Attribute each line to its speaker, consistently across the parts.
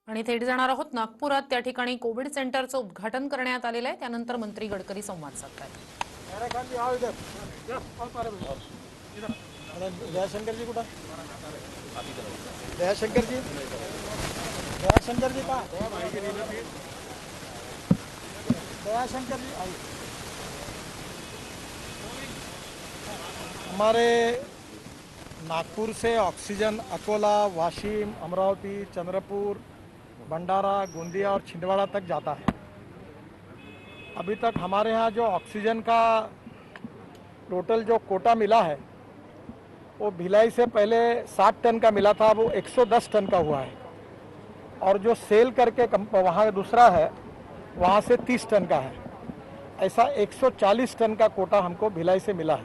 Speaker 1: आणि थेट जाणार आहोत नागपुरात। त्या ठिकाणी कोविड सेंटरचं उद्घाटन करण्यात आलेलं आहे। त्यानंतर मंत्री गडकरी संवाद साधतायत।
Speaker 2: दयाशंकर जी कुठं? दयाशंकर जी, दयाशंकर जी कहाँ? दयाशंकर जी आइए। हमारे नागपुर से ऑक्सीजन अकोला, वाशिम, अमरावती, चंद्रपुर, भंडारा, गोंदिया और छिंदवाड़ा तक जाता है। अभी तक हमारे यहाँ जो ऑक्सीजन का टोटल जो कोटा मिला है वो भिलाई से पहले 60 टन का मिला था, वो 110 टन का हुआ है। और जो सेल करके वहाँ दूसरा है वहाँ से 30 टन का है। ऐसा 140 टन का कोटा हमको भिलाई से मिला है।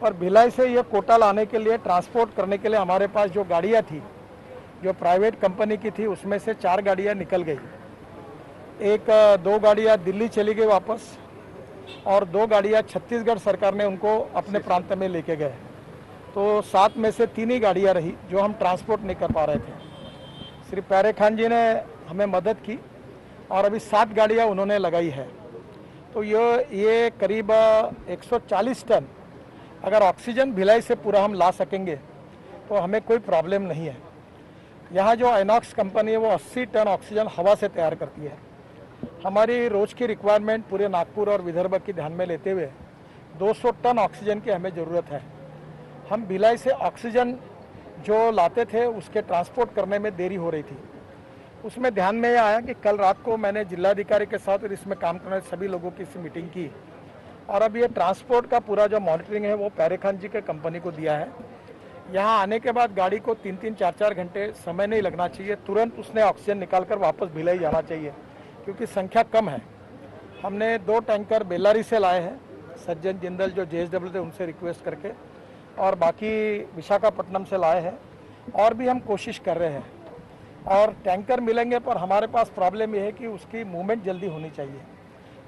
Speaker 2: पर भिलाई से ये कोटा लाने के लिए, ट्रांसपोर्ट करने के लिए हमारे पास जो गाड़ियाँ थी, जो प्राइवेट कंपनी की थी, उसमें से 4 गाड़ियाँ निकल गई। 2 गाड़ियाँ दिल्ली चली गई वापस, और 2 गाड़ियाँ छत्तीसगढ़ सरकार ने उनको अपने प्रांत में लेके गए। तो 7 में से 3 ही गाड़ियाँ रही जो हम ट्रांसपोर्ट नहीं कर पा रहे थे। श्री प्यारे खान जी ने हमें मदद की और अभी 7 गाड़ियाँ उन्होंने लगाई है। तो ये करीब 140 टन अगर ऑक्सीजन भिलाई से पूरा हम ला सकेंगे तो हमें कोई प्रॉब्लम नहीं है। यहाँ जो आइनॉक्स कंपनी है वो 80 टन ऑक्सीजन हवा से तैयार करती है। हमारी रोज़ की रिक्वायरमेंट पूरे नागपुर और विदर्भ की ध्यान में लेते हुए 200 टन ऑक्सीजन की हमें ज़रूरत है। हम भिलाई से ऑक्सीजन जो लाते थे उसके ट्रांसपोर्ट करने में देरी हो रही थी। उसमें ध्यान में यह आया कि कल रात को मैंने जिलाधिकारी के साथ और इसमें काम करने सभी लोगों की मीटिंग की, और अब ये ट्रांसपोर्ट का पूरा जो मॉनिटरिंग है वो प्यारे खान जी के कंपनी को दिया है। यहाँ आने के बाद गाड़ी को 3-3, 4-4 घंटे समय नहीं लगना चाहिए, तुरंत उसने ऑक्सीजन निकाल कर वापस भिलाई जाना चाहिए, क्योंकि संख्या कम है। हमने 2 टैंकर बेल्लारी से लाए हैं, सज्जन जिंदल जो JSW थे उनसे रिक्वेस्ट करके, और बाकी विशाखापट्टनम से लाए हैं। और भी हम कोशिश कर रहे हैं, और टैंकर मिलेंगे, पर हमारे पास प्रॉब्लम ये है कि उसकी मूवमेंट जल्दी होनी चाहिए।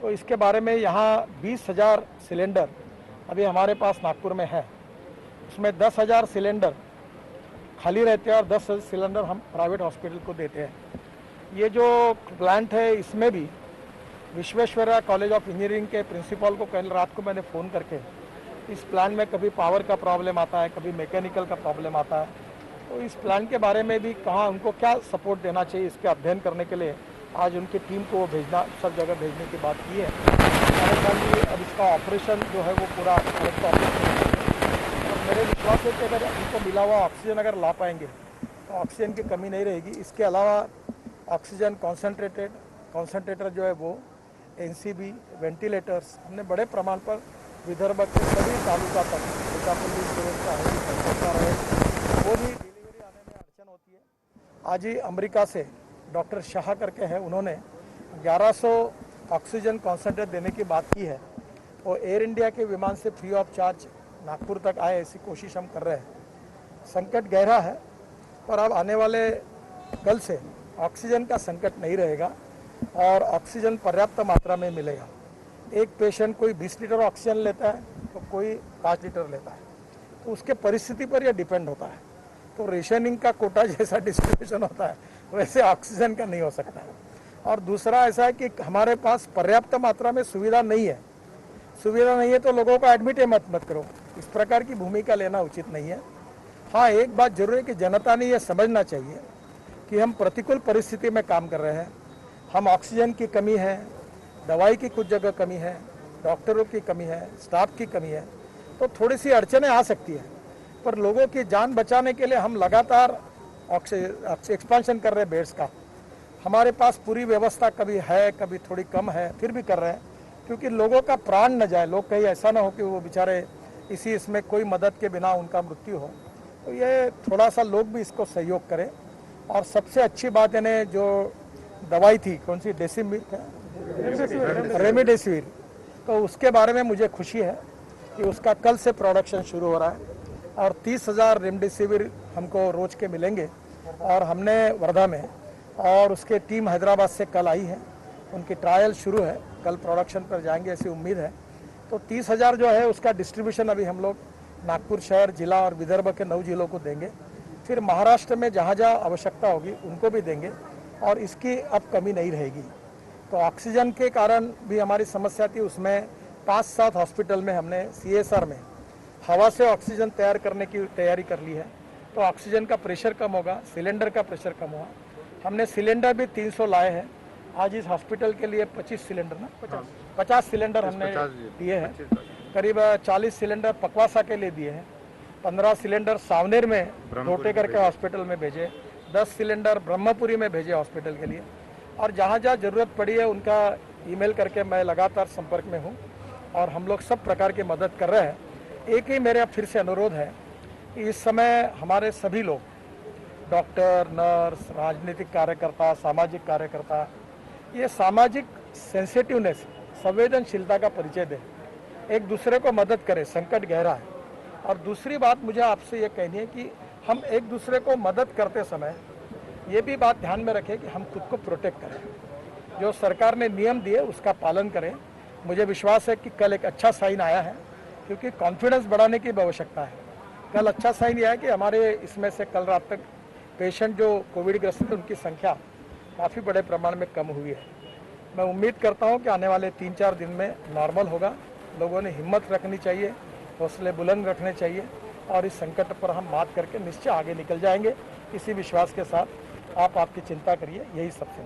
Speaker 2: तो इसके बारे में यहाँ 20,000 सिलेंडर अभी हमारे पास नागपुर में है। उसमें 10,000 सिलेंडर खाली रहते हैं और 10 सिलेंडर हम प्राइवेट हॉस्पिटल को देते हैं। ये जो प्लांट है इसमें भी विश्वेश्वरैया कॉलेज ऑफ इंजीनियरिंग के प्रिंसिपल को कल रात को मैंने फ़ोन करके, इस प्लांट में कभी पावर का प्रॉब्लम आता है, कभी मैकेनिकल का प्रॉब्लम आता है, तो इस प्लांट के बारे में भी कहाँ उनको क्या सपोर्ट देना चाहिए, इसके अध्ययन करने के लिए आज उनकी टीम को भेजना, सब जगह भेजने की बात की है। अब इसका ऑपरेशन जो है वो पूरा करेक्ट ऑपरेशन, और मेरे विश्वास है कि अगर उनको मिला हुआ ऑक्सीजन अगर ला पाएंगे तो ऑक्सीजन की कमी नहीं रहेगी। इसके अलावा ऑक्सीजन कॉन्सेंट्रेटर जो है वो, NCB, वेंटिलेटर्स हमने बड़े प्रमाण पर विदर्भ के सभी तालुका तक, वो भी डिलीवरी आने में अड़चन होती है। आज ही अमेरिका से डॉक्टर शाह करके हैं, उन्होंने 1100 ऑक्सीजन कॉन्सेंट्रेट देने की बात की है। वो एयर इंडिया के विमान से फ्री ऑफ चार्ज नागपुर तक आए, ऐसी कोशिश हम कर रहे हैं। संकट गहरा है, पर अब आने वाले कल से ऑक्सीजन का संकट नहीं रहेगा और ऑक्सीजन पर्याप्त मात्रा में मिलेगा। एक पेशेंट कोई 20 लीटर ऑक्सीजन लेता है तो कोई 5 लीटर लेता है, तो उसके परिस्थिति पर यह डिपेंड होता है। तो रेशनिंग का कोटा जैसा डिस्ट्रीब्यूशन होता है वैसे ऑक्सीजन का नहीं हो सकता है। और दूसरा ऐसा है कि हमारे पास पर्याप्त मात्रा में सुविधा नहीं है। सुविधा नहीं है तो लोगों को एडमिट मत करो, इस प्रकार की भूमिका लेना उचित नहीं है। हाँ, एक बात जरूर है कि जनता ने यह समझना चाहिए कि हम प्रतिकूल परिस्थिति में काम कर रहे हैं। हम ऑक्सीजन की कमी है, दवाई की कुछ जगह कमी है, डॉक्टरों की कमी है, स्टाफ की कमी है, तो थोड़ी सी अड़चनें आ सकती है। पर लोगों की जान बचाने के लिए हम लगातार एक्सपेंशन कर रहे हैं बेड्स का। हमारे पास पूरी व्यवस्था कभी है, कभी थोड़ी कम है, फिर भी कर रहे हैं, क्योंकि लोगों का प्राण न जाए। लोग कहीं ऐसा ना हो कि वो बेचारे इसमें कोई मदद के बिना उनका मृत्यु हो। तो ये थोड़ा सा लोग भी इसको सहयोग करें। और सबसे अच्छी बात इन्हें जो दवाई थी, कौन सी, रेमडेसिविर, तो उसके बारे में मुझे खुशी है कि उसका कल से प्रोडक्शन शुरू हो रहा है और 30,000 रेमडेसिविर हमको रोज के मिलेंगे। और हमने वर्धा में, और उसके टीम हैदराबाद से कल आई है, उनकी ट्रायल शुरू है, कल प्रोडक्शन पर जाएंगे ऐसी उम्मीद है। तो 30,000 जो है उसका डिस्ट्रीब्यूशन अभी हम लोग नागपुर शहर, जिला और विदर्भ के 9 जिलों को देंगे। फिर महाराष्ट्र में जहाँ जहाँ आवश्यकता होगी उनको भी देंगे। और इसकी अब कमी नहीं रहेगी। तो ऑक्सीजन के कारण भी हमारी समस्या थी, उसमें 5-7 हॉस्पिटल में हमने CSR में हवा से ऑक्सीजन तैयार करने की तैयारी कर ली है। तो ऑक्सीजन का प्रेशर कम होगा, सिलेंडर का प्रेशर कम होगा। हमने सिलेंडर भी 300 लाए हैं। आज इस हॉस्पिटल के लिए 25 सिलेंडर ना 50 सिलेंडर हमने दिए हैं। करीब 40 सिलेंडर पकवासा के लिए दिए हैं, 15 सिलेंडर सावनेर में रोटे करके हॉस्पिटल में भेजे, 10 सिलेंडर ब्रह्मपुरी में भेजे हॉस्पिटल के लिए। और जहाँ जहाँ ज़रूरत पड़ी है उनका ईमेल करके मैं लगातार संपर्क में हूँ और हम लोग सब प्रकार की मदद कर रहे हैं। एक ही मेरा फिर से अनुरोध है कि इस समय हमारे सभी लोग, डॉक्टर, नर्स, राजनीतिक कार्यकर्ता, सामाजिक कार्यकर्ता, ये सामाजिक सेंसिटिवनेस, संवेदनशीलता का परिचय दें, एक दूसरे को मदद करें। संकट गहरा है। और दूसरी बात मुझे आपसे ये कहनी है कि हम एक दूसरे को मदद करते समय ये भी बात ध्यान में रखें कि हम खुद को प्रोटेक्ट करें। जो सरकार ने नियम दिए उसका पालन करें। मुझे विश्वास है कि कल एक अच्छा साइन आया है, क्योंकि कॉन्फिडेंस बढ़ाने की आवश्यकता है। कल अच्छा साइन यह है कि हमारे इसमें से कल रात तक पेशेंट जो कोविड ग्रस्त थे उनकी संख्या काफ़ी बड़े प्रमाण में कम हुई है। मैं उम्मीद करता हूं कि आने वाले 3-4 दिन में नॉर्मल होगा। लोगों ने हिम्मत रखनी चाहिए, हौसले बुलंद रखने चाहिए और इस संकट पर हम मात करके निश्चय आगे निकल जाएंगे। इसी विश्वास के साथ आप आपकी चिंता करिए, यही सबसे